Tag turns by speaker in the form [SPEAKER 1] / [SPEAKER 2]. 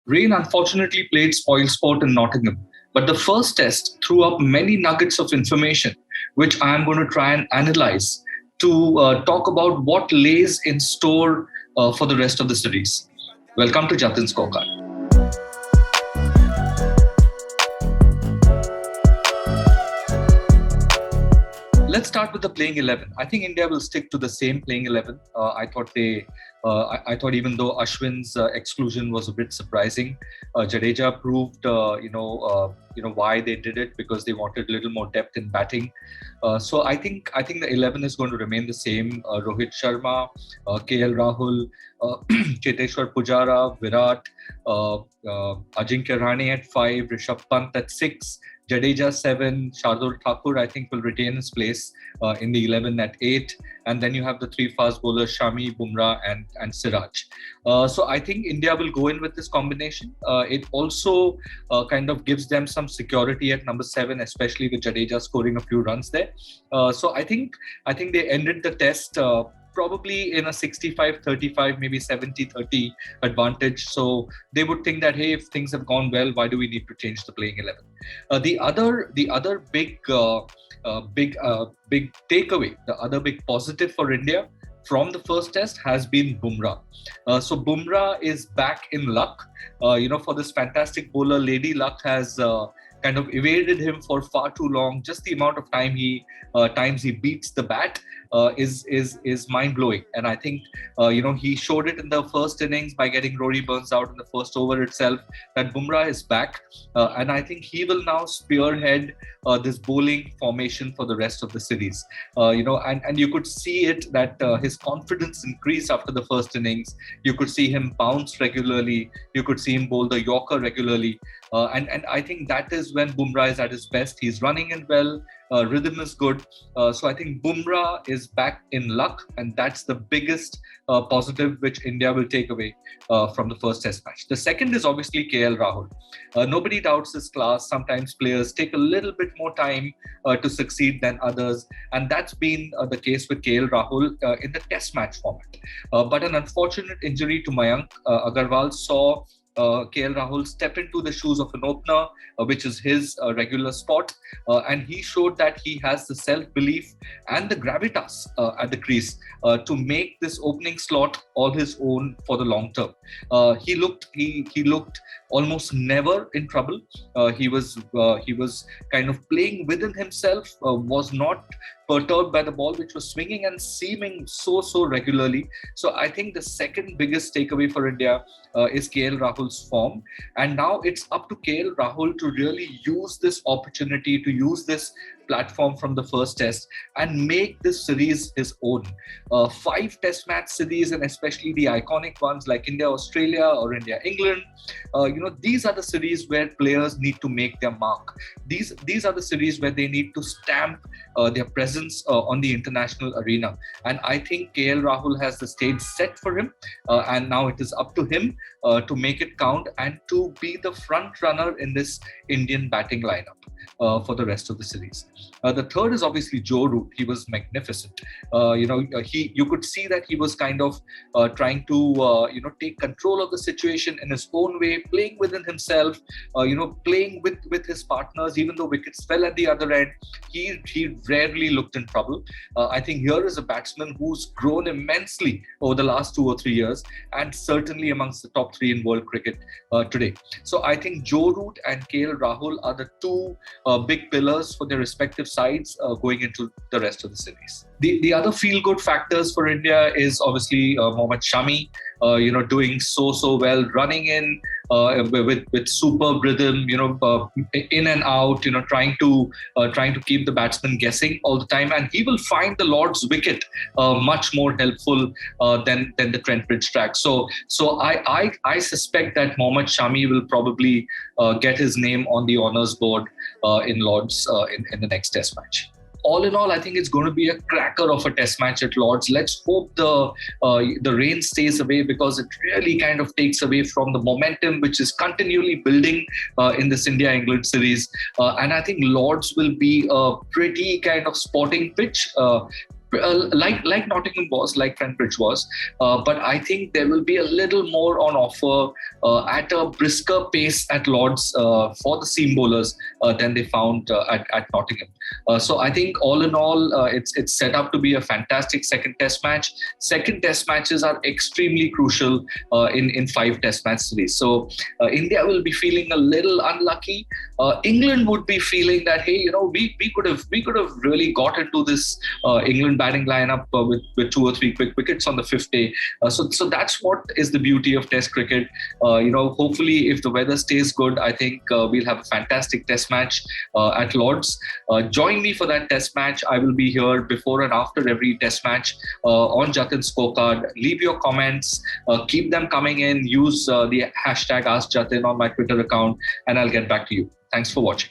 [SPEAKER 1] Rain unfortunately played spoilsport in Nottingham, but the first test threw up many nuggets of information, which I am going to try and analyze to talk about what lays in store for the rest of the series. Welcome to Jatin's Scorecard. Let's start with the playing 11. I think India will stick to the same playing 11. I thought even though Ashwin's exclusion was a bit surprising, Jadeja proved, why they did it, because they wanted a little more depth in batting. So I think the 11 is going to remain the same. Rohit Sharma, KL Rahul, Cheteshwar Pujara, Virat, Ajinkya Rahane at 5, Rishabh Pant at 6. Jadeja 7, Shardul Thakur I think will retain his place in the 11 at 8, and then you have the three fast bowlers Shami, Bumrah and Siraj. So I think India will go in with this combination. It also kind of gives them some security at number 7, especially with Jadeja scoring a few runs there. So I think they ended the test probably in a 65-35, maybe 70-30 advantage. So they would think that, hey, if things have gone well, why do we need to change the playing 11? The other big takeaway, the other big positive for India from the first test has been Bumrah. So Bumrah is back in luck. For this fantastic bowler, Lady Luck has kind of evaded him for far too long. Just the amount of times he beats the bat is mind blowing. And I think he showed it in the first innings by getting Rory Burns out in the first over itself, that Bumrah is back, and I think he will now spearhead this bowling formation for the rest of the series. And you could see it that his confidence increased after the first innings. You could see him bounce regularly. You could see him bowl the Yorker regularly. And I think that is when Bumrah is at his best. He's running in well, rhythm is good. So I think Bumrah is back in luck, and that's the biggest positive which India will take away from the first test match. The second is obviously KL Rahul. Nobody doubts his class. Sometimes players take a little bit more time to succeed than others, and that's been the case with KL Rahul in the test match format. But an unfortunate injury to Mayank Agarwal saw KL Rahul step into the shoes of an opener, which is his regular spot. And he showed that he has the self-belief and the gravitas at the crease to make this opening slot all his own for the long term. He looked almost never in trouble. He was kind of playing within himself, was not perturbed by the ball, which was swinging and seaming so regularly. So I think the second biggest takeaway for India is KL Rahul's form. And now it's up to KL Rahul to really use this opportunity, to use this platform from the first test and make this series his own. 5 test match series, and especially the iconic ones like India-Australia or India-England, these are the series where players need to make their mark. These are the series where they need to stamp their presence on the international arena. And I think KL Rahul has the stage set for him, and now it is up to him to make it count and to be the front runner in this Indian batting lineup for the rest of the series. The third is obviously Joe Root. He was magnificent. You could see that he was kind of trying to take control of the situation in his own way, playing within himself, playing with his partners. Even though wickets fell at the other end, he rarely looked in trouble. I think here is a batsman who's grown immensely over the last 2 or 3 years, and certainly amongst the top 3 in world cricket today. So I think Joe Root and KL Rahul are the 2 big pillars for their respective sides going into the rest of the series. The other feel-good factors for India is obviously Mohammad Shami, doing so well, running in with superb rhythm, in and out, trying to keep the batsman guessing all the time, and he will find the Lord's wicket much more helpful than the Trent Bridge track. So I suspect that Mohammad Shami will probably get his name on the honours board in Lord's in the next Test match. All in all, I think it's going to be a cracker of a test match at Lord's. Let's hope the rain stays away, because it really kind of takes away from the momentum which is continually building in this India-England series. And I think Lord's will be a pretty kind of sporting pitch. like Nottingham was, like Trent was, but I think there will be a little more on offer at a brisker pace at Lords for the seam bowlers than they found at Nottingham. So I think all in all, it's set up to be a fantastic second Test match. Second Test matches are extremely crucial in 5 Test match series. So India will be feeling a little unlucky. England would be feeling that, hey, we could have really got into this England batting lineup with 2 or 3 quick wickets on the 5th day. So that's what is the beauty of Test cricket. Hopefully, if the weather stays good, I think we'll have a fantastic Test match at Lords. Join me for that Test match. I will be here before and after every Test match on Jatin Scorecard. Leave your comments, keep them coming in. Use the hashtag AskJatin on my Twitter account, and I'll get back to you. Thanks for watching.